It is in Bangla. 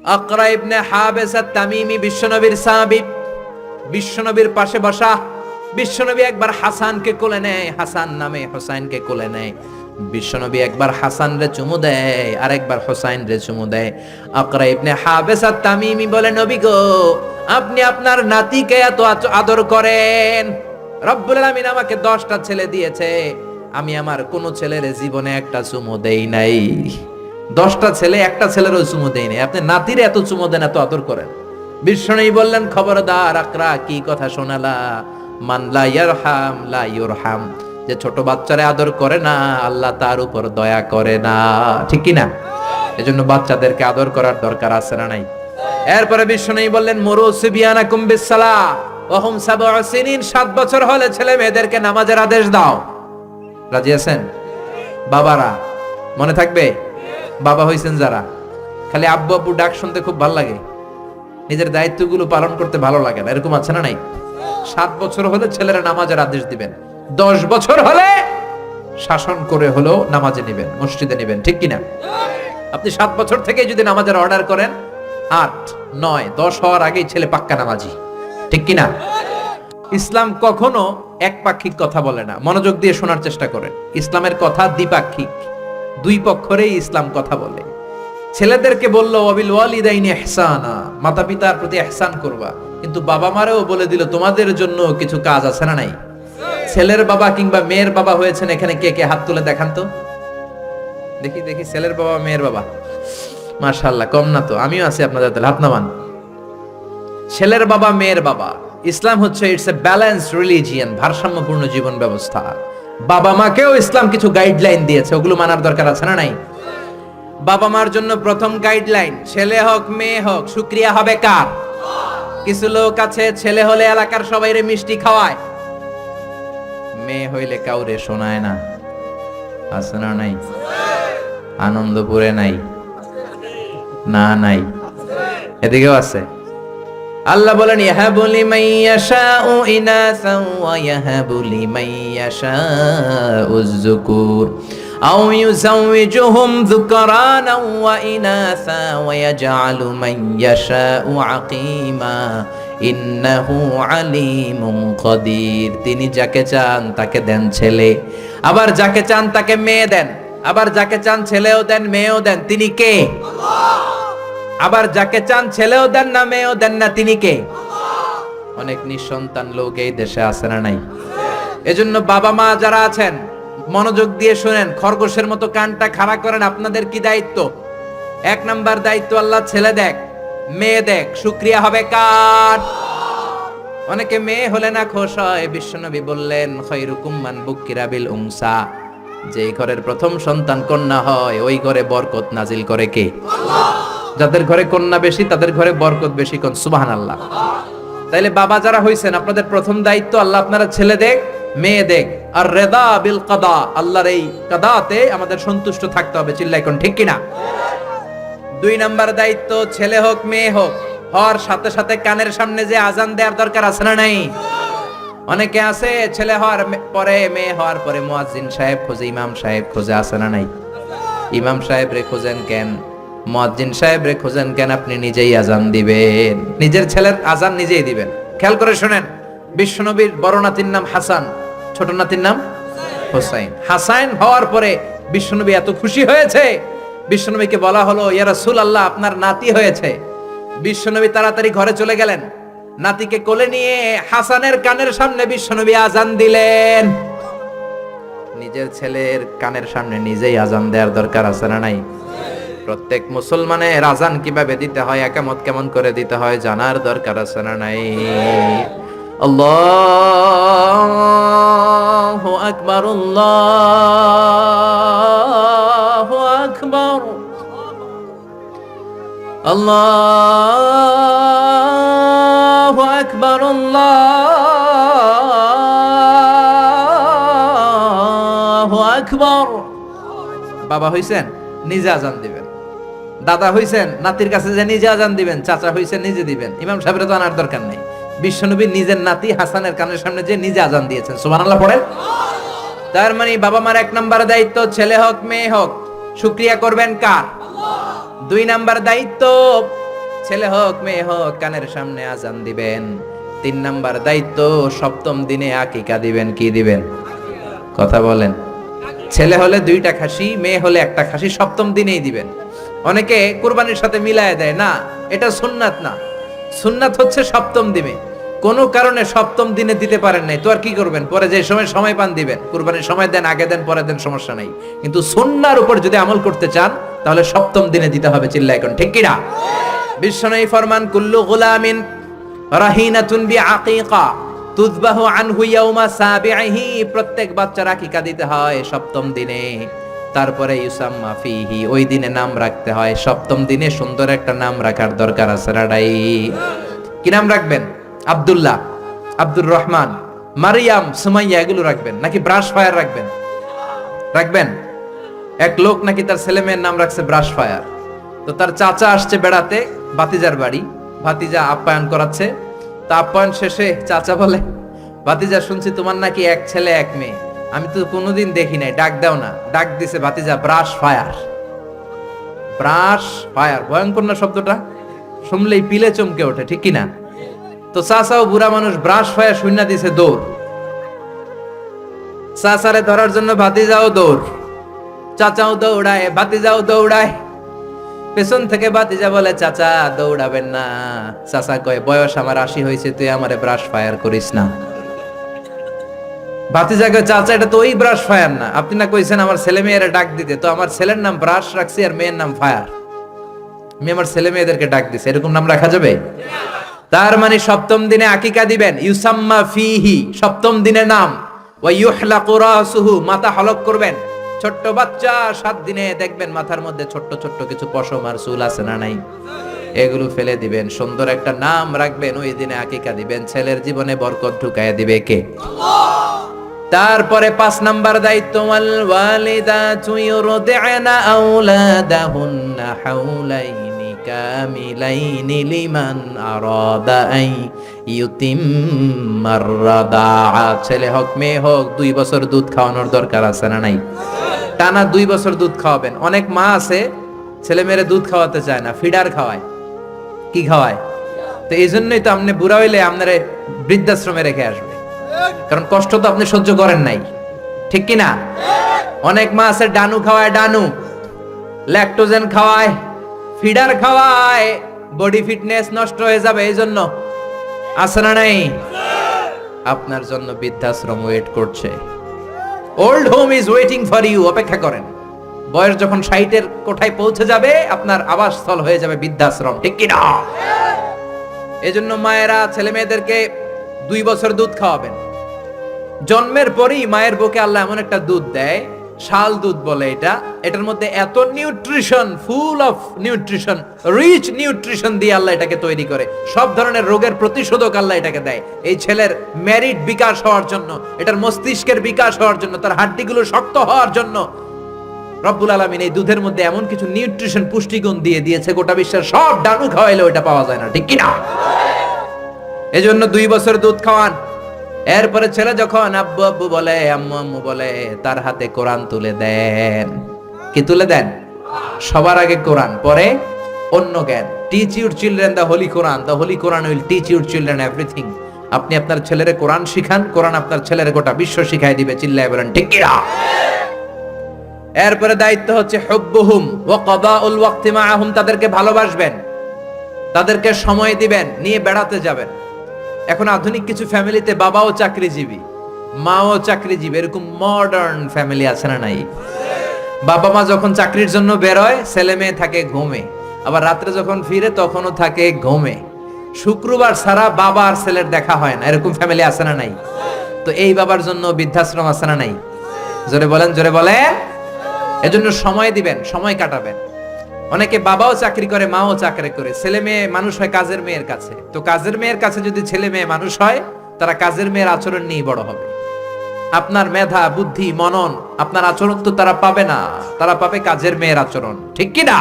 আকরা ইবনে হাবিস আত-তামিমি বিশ্বনবীর সাহাবী, বিশ্বনবীর পাশে বসা। বিশ্বনবী একবার হাসানকে কোলে নেয়, হাসান নামে হোসাইনকে কোলে নেয়। বিশ্বনবী একবার হাসান রে চুমু দেয়, আর একবার হোসাইন রে চুমু দেয়। আকরা ইবনে হাবিস আত-তামিমি বলে, নবী গো, আপনি আপনার নাতিকে এত আদর করেন। রব্বুল আলামিন আমাকে 10টা ছেলে দিয়েছে, আমি আমার কোন ছেলের জীবনে একটা চুমু দেই নাই। 10টা ছেলে, একটা ছেলেরও চুমু দেই নাই, আপনি নাতির এত চুমু দেন, এত আদর করেন। বিশ্বনবী বললেন, খবরদার আকরা, কি কথা শোনালা? মান লা ইয়ারহাম লা ইউরহাম, যে ছোট বাচ্চারে আদর করে না, আল্লাহ তার উপর দয়া করে না। ঠিক কি না? এজন্য বাচ্চাদেরকে আদর করার দরকার আছে না নাই? এরপরে বিশ্বনবী বললেন, মুরু সিবিয়ানাকুম বিসসালাহ ওয়া হুম 7 সিনিন, 7 বছর হলে ছেলে মেয়েদেরকে নামাজের আদেশ দাও। রাজি আছেন বাবারা? মনে থাকবে? বাবা হইছেন যারা, খালি আব্বু আব্বু ডাক শুনতে খুব ভালো লাগে, নিজের দায়িত্বগুলো পালন করতে ভালো লাগে না, এরকম আছে না নাই? 7 বছর হলে ছেলেরা নামাজের আদেশ দিবেন, 10 বছর হলে শাসন করে হলেও নামাজে নিবেন, মসজিদে নিবেন। ঠিক কিনা? আপনি 7 বছর থেকে যদি নামাজের অর্ডার করেন, 8, 9, 10 হওয়ার আগেই ছেলে পাক্কা নামাজি। ঠিক কিনা? ইসলাম কখনো একপাক্ষিক কথা বলে না, মনোযোগ দিয়ে শোনার চেষ্টা করেন। ইসলামের কথা দ্বিপাক্ষিক, দুই পক্ষেরই ইসলাম কথা বলে। ছেলেদেরকে বললো ওয়াবিল ওয়ালিদাইনি ইহসানা, মাতা পিতার প্রতি ইহসান করবা, কিন্তু বাবা মারেও বলে দিল তোমাদের জন্য কিছু কাজ আছে না নাই? ছেলের বাবা কিংবা মেয়ের বাবা হয়েছেন এখানে কে কে হাত তুলে দেখান তো দেখি, দেখি ছেলের বাবা মেয়ের বাবা। মাশাআল্লাহ, কম না তো, আমিও আছি আপনাদের তাহলে, হাত নামান। ছেলের বাবা মেয়ের বাবা। ইসলাম হচ্ছে ইটস এ ব্যালেন্সড রিলিজিয়ন, ভারসাম্যপূর্ণ জীবন ব্যবস্থা। বাবা মাকেও ইসলাম কিছু গাইডলাইন দিয়েছে, ওগুলো মানার দরকার আছে না নাই? বাবা মার জন্য প্রথম গাইডলাইন, ছেলে হোক মেয়ে হোক, শুকরিয়া হবে কার? কিছু লোক আছে ছেলে হলে এলাকার সবাইরে মিষ্টি খাওয়ায়, মেয়ে হইলে কাউরে শোনায় না। আছে না নাই? আনন্দপুরে নাই? না নাই, এদিকেও আছে। আল্লাহ বলেন, ইয়াহাবু লিমান ইয়াশাউ ইনাসা ওয়া ইয়াহাবু লিমান ইয়াশাউ যুকুর আও ইউযাওয়িজুহুম যুকরানা ওয়া ইনাসা ওয়া ইয়াজআলু মান ইয়াশাউ আকিমা ইন্নাহু আলিমুন কাদির। তিনি যাকে চান তাকে দেন ছেলে, আবার যাকে চান তাকে মেয়ে দেন, আবার যাকে চান ছেলেও দেন মেয়েও দেন। তিনি কে? আল্লাহ। আবার যাকে চান ছেলেও দেন না মেয়েও দেন না, তিনি কে? অনেক নিঃসন্তান লোক এই দেশে আছে না নাই? এজন্য বাবা মা যারা আছেন মনোযোগ দিয়ে শুনেন, খরগোশের মতো কানটা খাড়া করেন। আপনাদের কি দায়িত্ব? 1 নাম্বার দায়িত্ব, আল্লাহ ছেলে দেখ মেয়ে দেখ, শুকরিয়া হবে কার? অনেকে মেয়ে হলে না খুশ হয়। বিশ্বনবী বললেন, খায়রুকুম মান বুকিরা বিল উনসা, যে ঘরের প্রথম সন্তান কন্যা হয় ওই ঘরে বরকত নাজিল করে কে? আল্লাহ। যাদের ঘরে কন্যা বেশি তাদের ঘরে বরকত বেশি, কোন সুবহানাল্লাহ। তাইলে বাবা যারা হইছেন, আপনাদের প্রথম দায়িত্ব, আল্লাহ আপনারা ছেলে দেখ মেয়ে দেখ, আর রিদা বিল কাদা, আল্লাহর এই কাদাতে আমাদের সন্তুষ্ট থাকতে হবে। চিল্লাই কোন ঠিক কিনা? 2 নাম্বার দায়িত্ব, ছেলে হোক মেয়ে হোক, হওয়ার সাথে সাথে কানের সামনে যে আজান দেওয়ার দরকার আছে না নাই? অনেকে আছে ছেলে হওয়ার পরে মেয়ে হওয়ার পরে মুয়াজ্জিন সাহেব খোঁজে, ইমাম সাহেব খোঁজে, আছে না নাই? ইমাম সাহেব রে খোঁজেন কেন? মুয়াজ্জিন সাহেব রে খোঁজেন কেন? আপনি নিজেই আজান দিবেন, নিজের ছেলের আজান নিজেই দিবেন। খেয়াল করে শুনেন, বিশ্বনবীর বড় নাতির নাম হাসান, ছোট নাতির নাম হোসাইন। হাসান হওয়ার পরে বিশ্বনবী এত খুশি হয়েছে, বিশ্বনবীকে বলা হলো, ইয়া রাসূলুল্লাহ আপনার নাতি হয়েছে। বিশ্বনবী তাড়াতাড়ি ঘরে চলে গেলেন, নাতিকে কোলে নিয়ে হাসানের কানের সামনে বিশ্বনবী আজান দিলেন। নিজের ছেলের কানের সামনে নিজেই আজান দেওয়ার দরকার আছে না নাই? প্রত্যেক মুসলমানের আজান কিভাবে দিতে হয়, একামত কেমন করে দিতে হয় জানার দরকার আছে না নাই? আল্লাহু আকবার, আল্লাহু আকবার, আল্লাহু আকবার, আল্লাহু আকবার। বাবা হইছেন নিজে আজান দিবেন, দাদা হইছেন নাতির কাছে যে নিজে আজান দিবেন, চাচা হইছেন নিজে দিবেন, ইমাম সাহেবের তো আনার দরকার নেই। বিশ্বনবী নিজের নাতি হাসানের কানের সামনে যে নিজে আজান দিয়েছেন, সুবহানাল্লাহ পড়েন। তার মানে বাবা মার 1 নাম্বার দায়িত্ব, ছেলে হোক মেয়ে হোক শুকরিয়া করবেন কার? আল্লাহ। 2 নাম্বার দায়িত্ব, ছেলে হোক মেয়ে হোক কানের সামনে আজান দিবেন। 3 নাম্বার দায়িত্ব, সপ্তম দিনে আকিকা দিবেন। কি দিবেন? কথা বলেন। ছেলে হলে 2টা খাসি, মেয়ে হলে 1টা খাসি, সপ্তম দিনেই দিবেন। অনেকে কুরবানির সাথে মিলায় দেয়, না এটা সুন্নাত না। সুন্নাত হচ্ছে সপ্তম দিনে। কোন কারণে সপ্তম দিনে দিতে পারেন নাই, তো আর কি করবেন? পরে যে সময় পান দিবেন। কুরবানির সময় দেন, আগে দেন, পরে দেন, সমস্যা নাই। কিন্তু সুন্নাহর উপর যদি আমল করতে চান তাহলে সপ্তম দিনে দিতে হবে। চিল্লায় কোন ঠিক কিনা? বিশ্বনবী ফরমান, কুল্লু গুলামিন রাহিনাতুন বিআকিকা তুযবাহু আনহু ইয়াউমা সাবিহি। প্রত্যেক বাচ্চার আকিকা দিতে হয় সপ্তম দিনে। তারপরে ইউসাম্মা ফিহি, ওই দিনে নাম রাখতে হয়। সপ্তম দিনে সুন্দর একটা নাম রাখার দরকার আছে রাডাই। কি নাম রাখবেন? আব্দুল্লাহ, আব্দুর রহমান, মারিয়াম, সুমাইয়া এগুলো রাখবেন নাকি ব্রাশ ফায়ার রাখবেন? রাখবেন। এক লোক নাকি তার ছেলে মেয়ের নাম রাখছে ব্রাশ ফায়ার। তো তার চাচা আসছে বেড়াতে ভাতিজার বাড়ি, ভাতিজা আপ্যায়ন করাচ্ছে। তা আপ্যায়ন শেষে চাচা বলে, ভাতিজা শুনছি তোমার নাকি 1 ছেলে 1 মেয়ে, আমি তো কোনোদিন দেখি নাই, ডাক দাও না। ডাক দিছে ভাতিজা ব্রাশ ফায়ার। ব্রাশ ফায়ার ভয়ঙ্কর না শব্দটা? শুনলেই পিলে চমকে ওঠে, ঠিক কিনা? তো চাচাও বুড়া মানুষ, ব্রাশ ফায়ার শূন্য দিছে দৌড়। চাচারে ধরার জন্য ভাতিজাও দৌড়, চাচাও দৌড়ায়, ভাতিজাও দৌড়ায়। পেছন থেকে ভাতিজা বলে, চাচা দৌড়াবেন না। চাচা কয়, বয়স আমার 80 হয়েছে, তুই আমারে ব্রাশ ফায়ার করিস না। ভাতিজা কয়, চাচা এটা তো ওই ব্রাশ ফায়ার না, আপনি না কইছেন আমার ছেলে মেয়েরা ডাক দিতে, তো আমার ছেলের নাম ব্রাশ রাখছি আর মেয়ের নাম ফায়ার। আমি আমার ছেলে মেয়েদেরকে ডাক দিছি, এরকম নাম রাখা যাবে? তার মানে সপ্তম দিনে আকিকা দিবেন। ইউসাম্মা ফিহি, সপ্তম দিনে নাম। ওয়া ইউহলাকু রাসুহু, মাথা হলক করবেন। ছোট্ট বাচ্চা 7 দিনে দেখবেন মাথার মধ্যে ছোট্ট ছোট্ট কিছু পশম আর চুল আছে না নাই, এগুলো ফেলে দিবেন। সুন্দর একটা নাম রাখবেন, ওই দিনে আকিকা দিবেন। ছেলের জীবনে বরকত ঢুকায় দিবে কে? তারপরে 5 নাম্বার দায়িত্ব, ওয়াল ওয়ালিদাতু ইউরদি'না আওলাদাহুন্না হাওলাইনি কামিলাইনি লিমান আরাদা আই ইউতিম্মার রাদাআ। ছেলে হোক মেয়ে হোক 2 বছর দুধ খাওয়ানোর দরকার আছে না নাই? টানা 2 বছর দুধ খাওয়াবেন। অনেক মা আছে ছেলে মেয়েরে দুধ খাওয়াতে চায় না, ফিডার খাওয়ায়। কি খাওয়ায়? তো এই জন্যই তো আপনি বুড়া হইলে আপনারে বৃদ্ধাশ্রমে রেখে আসবে, কারণ কষ্ট তো আপনি সহ্য করেন নাই, ঠিক কি না? অনেক মা আছে ডানু খাওয়ায়, ডানু ল্যাকটোজেন খাওয়ায়, ফিডার খাওয়ায়, বডি ফিটনেস নষ্ট হয়ে যাবে এই জন্য। আছে না নাই? আপনার জন্য বৃদ্ধাশ্রম ওয়েট করছে। Old home is waiting for you. অপেক্ষা করেন, বয়স যখন 60-এর কোঠায় পৌঁছে যাবে আপনার আবাসস্থল হয়ে যাবে বৃদ্ধাশ্রম, ঠিক কি না? এজন্য মায়েরা ছেলে মেয়েদেরকে 2 বছর দুধ খাওয়াবেন। জন্মের পরেই মায়ের বুকে আল্লাহ এমন একটা দুধ দেয়, শাল দুধ বলে এটা। এটার মধ্যে এত nutrition, full of nutrition, rich nutrition দিয়ে আল্লাহ এটাকে তৈরি করে। সব ধরনের রোগের প্রতিষেধক আল্লাহ এটাকে দেয় এই ছেলের মেরিট বিকাশ হওয়ার জন্য, এটার মস্তিষ্কের বিকাশ হওয়ার জন্য, তার হাড্ডিগুলো শক্ত হওয়ার জন্য। রব্বুল আলামিন এই দুধের মধ্যে এমন কিছু নিউট্রিশন, পুষ্টিগুণ দিয়ে দিয়েছে, গোটা বিশ্বের সব ডানু খাওয়াইলেও এটা পাওয়া যায় না, ঠিক কি না? এজন্য 2 বছর দুধ খাওয়ান। এরপরে ছেলে যখন আব্বু আব্বু বলে, আম্মু আম্মু বলে, তার হাতে কোরআন তুলে দেন। কি তুলে দেন? সবার আগে কোরআন, পরে অন্য জ্ঞান। Teach your children the Holi Quran, the Holi Quran will teach your children everything. আপনি আপনার ছেলেরে কোরআন শিখান, কোরআন আপনার ছেলেরে গোটা বিশ্ব শিখাই দিবে। চিল্লায় বলেন ঠিক কি না? এরপরে দায়িত্ব হচ্ছে হুব্বুহুম ওয়া কাদাউল ওয়াক্তি মাআহুম, তাদেরকে ভালোবাসবেন, তাদেরকে সময় দিবেন, নিয়ে বেড়াতে যাবেন। এখন আধুনিক কিছু ফ্যামিলিতে বাবাও চাকরিজীবী, মাও চাকরিজীবী, এরকম মডার্ন ফ্যামিলি আছে না নাই? বাবা মা যখন চাকরির জন্য বের হয়, ছেলে মেয়ে থাকে ঘুমে, আবার রাত্রে যখন ফিরে তখনও থাকে ঘুমে। শুক্রবার ছাড়া বাবা আর ছেলের দেখা হয় না, এরকম ফ্যামিলি আছে না নাই? তো এই বাবার জন্য বৃদ্ধাশ্রম আছে না নাই? জোরে বলেন, জোরে বলেন। এজন্য সময় দিবেন, সময় কাটাবেন। অনেকে বাবাও চাকরি করে, মাও চাকরি করে, ছেলে মেয়ে মানুষ হয় কাজের মেয়ের কাছে। তো কাজের মেয়ের কাছে যদি ছেলে মেয়ে মানুষ হয়, তারা কাজের মেয়ের আচরণ নিয়ে বড় হবে। আপনার মেধা, বুদ্ধি, মনন, আপনার আচরণ তো তারা পাবে না, তারা পাবে কাজের মেয়ের আচরণ, ঠিক কি না?